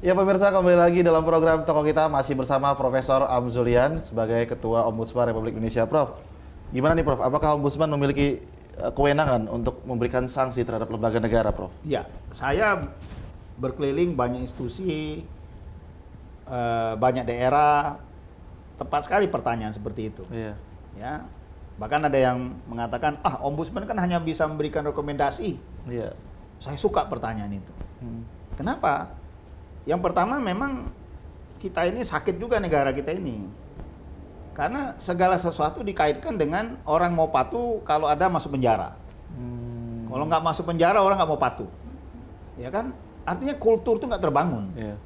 Ya pemirsa, kembali lagi dalam program Toko Kita masih bersama Profesor Amzulian sebagai Ketua Ombudsman Republik Indonesia. Prof, gimana nih Prof? Apakah Ombudsman memiliki kewenangan untuk memberikan sanksi terhadap lembaga negara, Prof? Ya, saya berkeliling banyak institusi, banyak daerah, tepat sekali pertanyaan seperti itu. Iya. Ya, bahkan ada yang mengatakan, ombudsman kan hanya bisa memberikan rekomendasi. Iya. Saya suka pertanyaan itu. Kenapa? Yang pertama memang kita ini sakit juga negara kita ini. Karena segala sesuatu dikaitkan dengan orang mau patuh kalau ada masuk penjara. Kalau nggak masuk penjara orang nggak mau patuh. Ya kan? Artinya kultur itu nggak terbangun. Iya.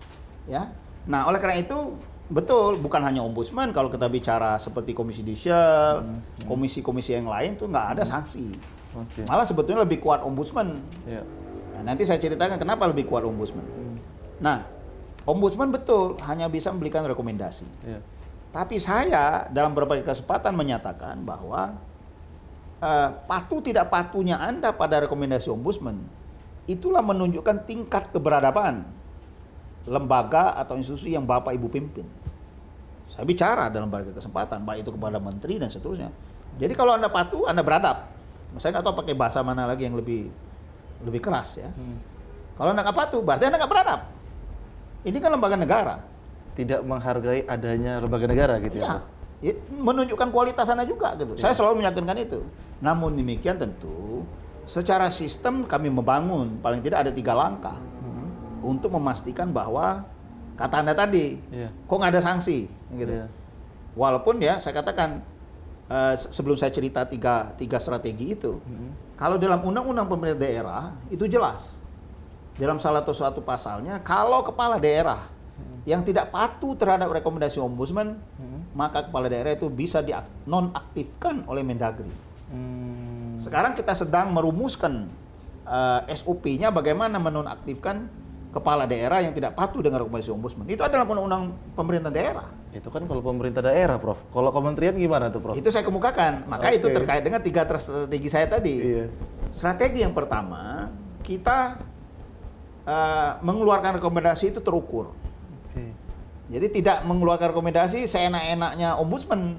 Ya. Nah, oleh karena itu betul bukan hanya ombudsman, kalau kita bicara seperti komisi judisial, komisi-komisi yang lain tuh nggak ada sanksi. Oke. Malah sebetulnya lebih kuat ombudsman. Iya. Nah, nanti saya ceritakan kenapa lebih kuat ombudsman. Nah, ombudsman betul hanya bisa memberikan rekomendasi. Iya. Tapi saya dalam berbagai kesempatan menyatakan bahwa patuh tidak patuhnya Anda pada rekomendasi ombudsman itulah menunjukkan tingkat keberadaban lembaga atau institusi yang Bapak Ibu pimpin. Saya bicara dalam berbagai kesempatan, baik itu kepada menteri dan seterusnya. Jadi kalau Anda patuh, Anda beradab. Saya nggak tahu pakai bahasa mana lagi yang lebih keras ya. Kalau Anda nggak patuh, berarti Anda nggak beradab. Ini kan lembaga negara. Tidak menghargai adanya lembaga negara gitu ya, Prof? Ya, menunjukkan kualitas Anda juga gitu. Saya selalu meyakinkan itu. Namun demikian tentu secara sistem kami membangun paling tidak ada 3 langkah untuk memastikan bahwa kata Anda tadi, kok nggak ada sanksi gitu. Iya. Walaupun ya saya katakan sebelum saya cerita tiga strategi itu, kalau dalam undang-undang pemerintah daerah itu jelas. Dalam salah satu pasalnya, kalau kepala daerah yang tidak patuh terhadap rekomendasi ombudsman, maka kepala daerah itu bisa dinonaktifkan oleh Mendagri. Sekarang kita sedang merumuskan SOP-nya bagaimana menonaktifkan kepala daerah yang tidak patuh dengan rekomendasi ombudsman. Itu adalah undang-undang pemerintah daerah. Itu kan kalau pemerintah daerah, Prof. Kalau kementerian gimana tuh, Prof? Itu saya kemukakan. Maka itu terkait dengan 3 strategi saya tadi. Iya. Strategi yang pertama, kita mengeluarkan rekomendasi itu terukur. Oke. Jadi tidak mengeluarkan rekomendasi seenak-enaknya ombudsman.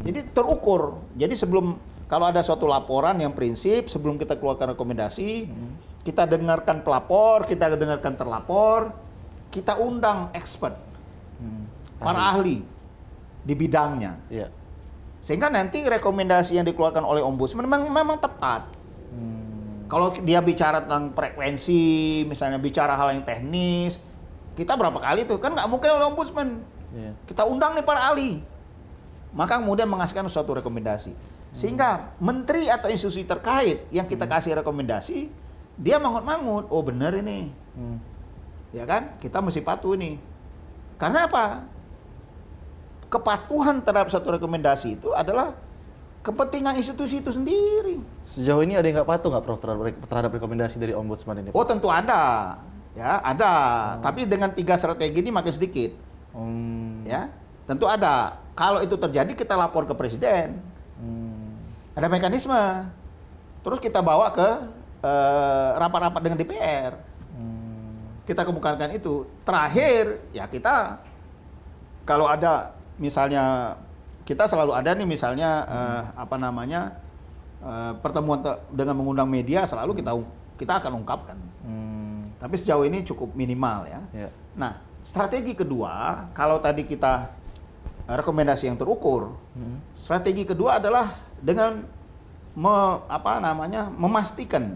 Jadi terukur. Jadi kalau ada suatu laporan yang prinsip, sebelum kita keluarkan rekomendasi, kita dengarkan pelapor, kita dengarkan terlapor, kita undang expert, para ahli di bidangnya. Iya. Sehingga nanti rekomendasi yang dikeluarkan oleh ombudsman memang tepat. Kalau dia bicara tentang frekuensi, misalnya bicara hal yang teknis, kita berapa kali tuh kan nggak mungkin oleh ombudsman. Iya. Kita undang nih para ahli, maka kemudian mengasihkan suatu rekomendasi. Sehingga menteri atau institusi terkait yang kita kasih rekomendasi, dia mangut-mangut, oh benar ini, ya kan? Kita mesti patuh ini. Karena apa? Kepatuhan terhadap suatu rekomendasi itu adalah kepentingan institusi itu sendiri. Sejauh ini ada yang nggak patuh nggak, Prof, terhadap rekomendasi dari ombudsman ini, Prof? Oh tentu ada, ya ada. Tapi dengan 3 strategi ini makin sedikit, ya tentu ada. Kalau itu terjadi kita lapor ke presiden, ada mekanisme. Terus kita bawa ke rapat-rapat dengan DPR. Kita kemukakan itu. Terakhir ya kita kalau ada misalnya kita selalu ada nih misalnya pertemuan dengan mengundang media selalu kita akan ungkapkan. Tapi sejauh ini cukup minimal ya. Yeah. Nah, strategi kedua kalau tadi kita rekomendasi yang terukur, strategi kedua adalah dengan memastikan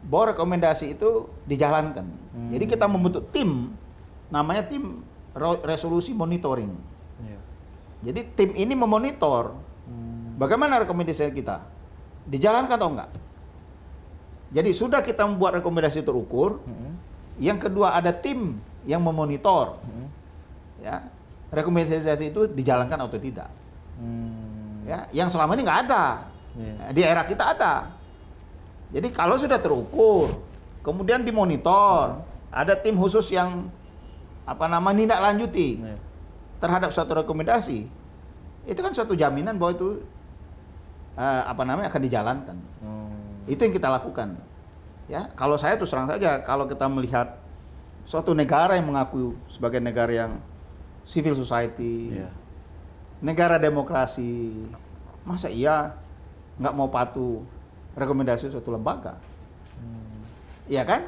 bahwa rekomendasi itu dijalankan. Jadi kita membentuk tim, namanya tim resolusi monitoring. Yeah. Jadi tim ini memonitor bagaimana rekomendasi kita dijalankan atau enggak. Jadi sudah kita membuat rekomendasi terukur. Yang kedua ada tim yang memonitor, ya rekomendasi itu dijalankan atau tidak. Ya, yang selama ini nggak ada. Di era kita ada. Jadi kalau sudah terukur, kemudian dimonitor, ada tim khusus yang nindaklanjuti terhadap suatu rekomendasi, itu kan suatu jaminan bahwa itu akan dijalankan. Itu yang kita lakukan. Ya, kalau saya terus terang saja, kalau kita melihat suatu negara yang mengaku sebagai negara yang civil society, Iya. negara demokrasi, masa iya nggak mau patuh rekomendasi suatu lembaga? Iya kan?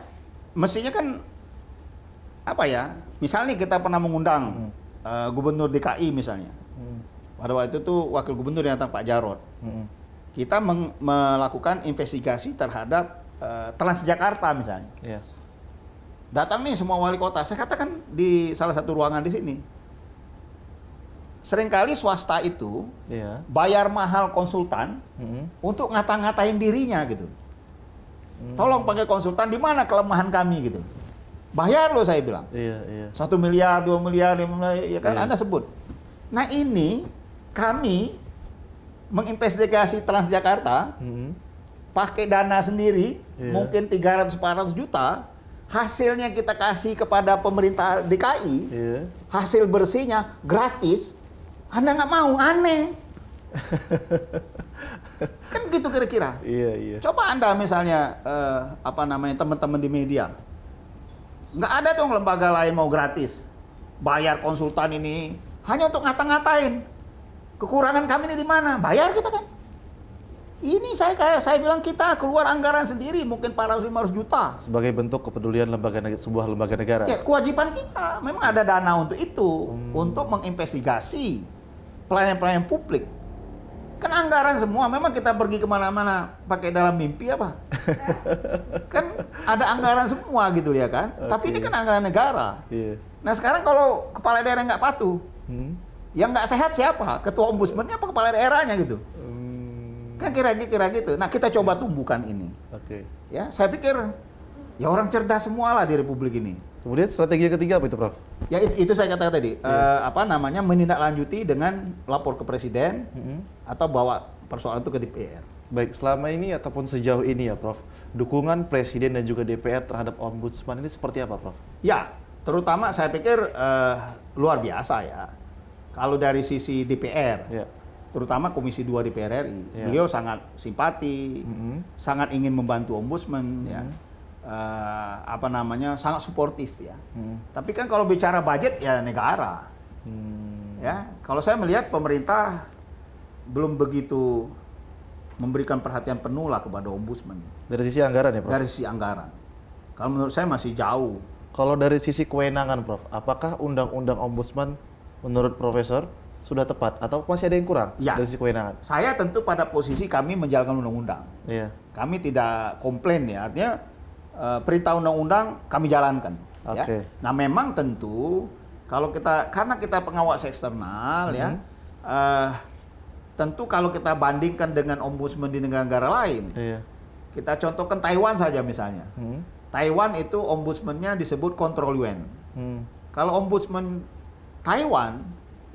Mestinya kan apa ya? Misalnya kita pernah mengundang Gubernur DKI misalnya. Pada waktu itu Wakil Gubernur yang datang Pak Jarod. Kita melakukan investigasi terhadap Transjakarta misalnya. Iya. Datang nih semua wali kota. Saya katakan di salah satu ruangan di sini. Seringkali swasta itu Iya. bayar mahal konsultan untuk ngata-ngatain dirinya gitu. Tolong pakai konsultan, di mana kelemahan kami gitu. Bayar loh saya bilang. Iya, iya. 1 miliar, 2 miliar, 5 miliar, ya kan Iya. Anda sebut. Nah ini kami menginvestigasi Transjakarta pakai dana sendiri, Iya. mungkin 300-400 juta, hasilnya kita kasih kepada pemerintah DKI, Iya. hasil bersihnya gratis, Anda nggak mau, aneh. Kan gitu kira-kira. Iya, iya. Coba Anda misalnya, teman-teman di media, nggak ada dong lembaga lain mau gratis. Bayar konsultan ini hanya untuk ngata-ngatain. Kekurangan kami ini di mana? Bayar kita kan. Ini saya bilang kita keluar anggaran sendiri mungkin 400-500 juta. Sebagai bentuk kepedulian sebuah lembaga negara. Ya, kewajiban kita. Memang ada dana untuk itu, untuk menginvestigasi pelayanan-pelayanan publik. Kan anggaran semua, memang kita pergi kemana-mana pakai dalam mimpi apa? Kan ada anggaran semua gitu ya kan. Tapi ini kan anggaran negara. Iya. Nah sekarang kalau kepala daerah nggak patuh, yang nggak sehat siapa? Ketua ombudsman-nya apa kepala daerahnya gitu? Kan kira-kira gitu. Nah kita coba tumbuhkan ini. Oke. Ya, saya pikir ya orang cerdas semua lah di Republik ini. Kemudian strategi yang ketiga apa itu, Prof? Ya itu saya katakan tadi, menindaklanjuti dengan lapor ke presiden atau bawa persoalan itu ke DPR. Baik, selama ini ataupun sejauh ini ya, Prof, dukungan presiden dan juga DPR terhadap ombudsman ini seperti apa, Prof? Ya, terutama saya pikir luar biasa ya. Kalau dari sisi DPR, Ya. terutama Komisi 2 DPR RI, Ya. beliau sangat simpati, sangat ingin membantu ombudsman, ya. Sangat suportif ya. Tapi kan kalau bicara budget ya negara, ya. Kalau saya melihat pemerintah belum begitu memberikan perhatian penuh lah kepada ombudsman Dari sisi anggaran ya, Prof? dari sisi anggaran. Kalau menurut saya masih jauh. Kalau dari sisi kewenangan, Prof, apakah undang-undang ombudsman menurut Profesor sudah tepat atau masih ada yang kurang Ya. dari sisi kewenangan? Saya tentu pada posisi kami menjalankan undang-undang. Iya. Kami tidak komplain ya, artinya perintah undang-undang kami jalankan. Ya. Oke. Nah memang tentu kalau karena kita pengawas eksternal ya, tentu kalau kita bandingkan dengan ombudsman di negara-negara lain, Iya. kita contohkan Taiwan saja misalnya. Taiwan itu ombudsman-nya disebut control yuan. Kalau ombudsman Taiwan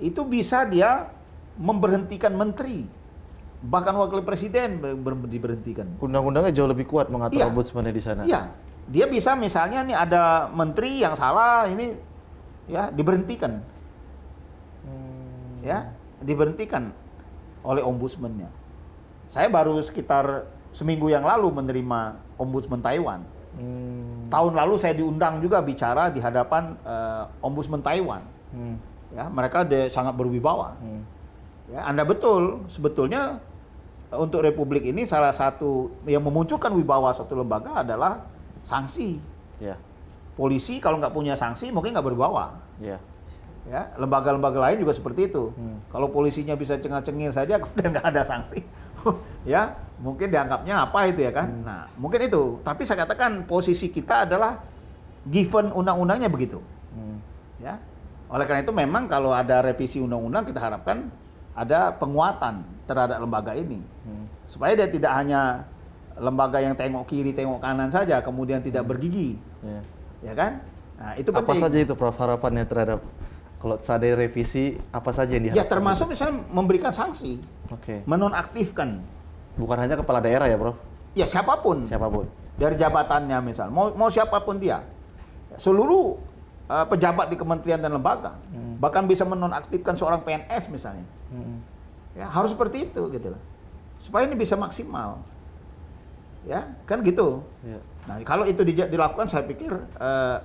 itu bisa dia memberhentikan menteri, bahkan wakil presiden diberhentikan. Undang-undangnya jauh lebih kuat mengatur Iya. ombudsman di sana. Iya, dia bisa misalnya nih ada menteri yang salah ini ya diberhentikan, ya diberhentikan oleh ombudsman-nya. Saya baru sekitar seminggu yang lalu menerima ombudsman Taiwan. Tahun lalu saya diundang juga bicara di hadapan ombudsman Taiwan. Ya, mereka sangat berwibawa. Ya, Anda betul, sebetulnya untuk Republik ini salah satu yang memunculkan wibawa suatu lembaga adalah sanksi. Iya. Polisi kalau nggak punya sanksi mungkin nggak berwibawa. Iya. Ya, lembaga-lembaga lain juga seperti itu. Kalau polisinya bisa cengar-cengir saja kemudian nggak ada sanksi, ya mungkin dianggapnya apa itu ya kan? Nah mungkin itu. Tapi saya katakan posisi kita adalah given undang-undangnya begitu. Ya. Oleh karena itu memang kalau ada revisi undang-undang kita harapkan ada penguatan terhadap lembaga ini. Supaya dia tidak hanya lembaga yang tengok kiri, tengok kanan saja, kemudian tidak bergigi. Iya. Ya kan? Nah, itu Apa penting. saja itu, Prof, harapannya terhadap kalau ada revisi, apa saja yang Ya diharapkan? termasuk misalnya memberikan sanksi, Oke. menonaktifkan. Bukan hanya kepala daerah ya, Prof? Ya siapapun. Siapapun. Dari jabatannya misal, mau siapapun dia. Seluruh pejabat di kementerian dan lembaga. Bahkan bisa menonaktifkan seorang PNS misalnya. Ya, harus seperti itu gitu loh. Supaya ini bisa maksimal. Ya, kan gitu. Ya. Nah, kalau itu dilakukan, saya pikir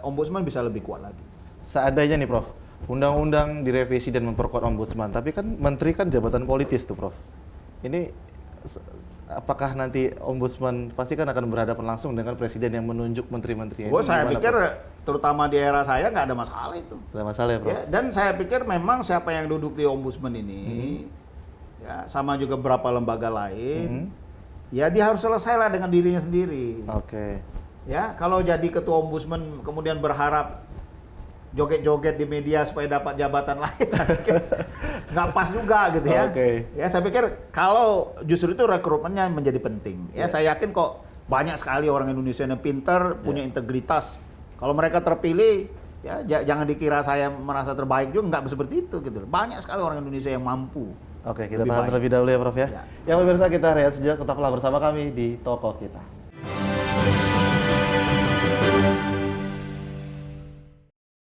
ombudsman bisa lebih kuat lagi. Seandainya nih Prof, undang-undang direvisi dan memperkuat ombudsman, tapi kan menteri kan jabatan politis tuh Prof. Ini apakah nanti ombudsman pasti kan akan berhadapan langsung dengan presiden yang menunjuk menteri-menterinya? Saya Gimana, pikir, Prof? terutama di era saya nggak ada masalah itu. Ada masalah ya Prof? Ya, dan saya pikir memang siapa yang duduk di ombudsman ini, ya sama juga beberapa lembaga lain, ya dia harus selesailah dengan dirinya sendiri. Oke. Ya, kalau jadi ketua ombudsman kemudian berharap joget-joget di media supaya dapat jabatan lain, saya pikir nggak pas juga gitu ya. Oke. Ya, saya pikir kalau justru itu rekrutmennya menjadi penting. Ya, saya yakin kok banyak sekali orang Indonesia yang pintar, punya integritas. Kalau mereka terpilih, ya jangan dikira saya merasa terbaik juga, nggak seperti itu gitu. Banyak sekali orang Indonesia yang mampu. Oke, kita Lebih tahan baik. terlebih dahulu ya Prof ya. Ya. Ya pemirsa, kita rehat sejenak, tetaplah bersama kami di Toko Kita.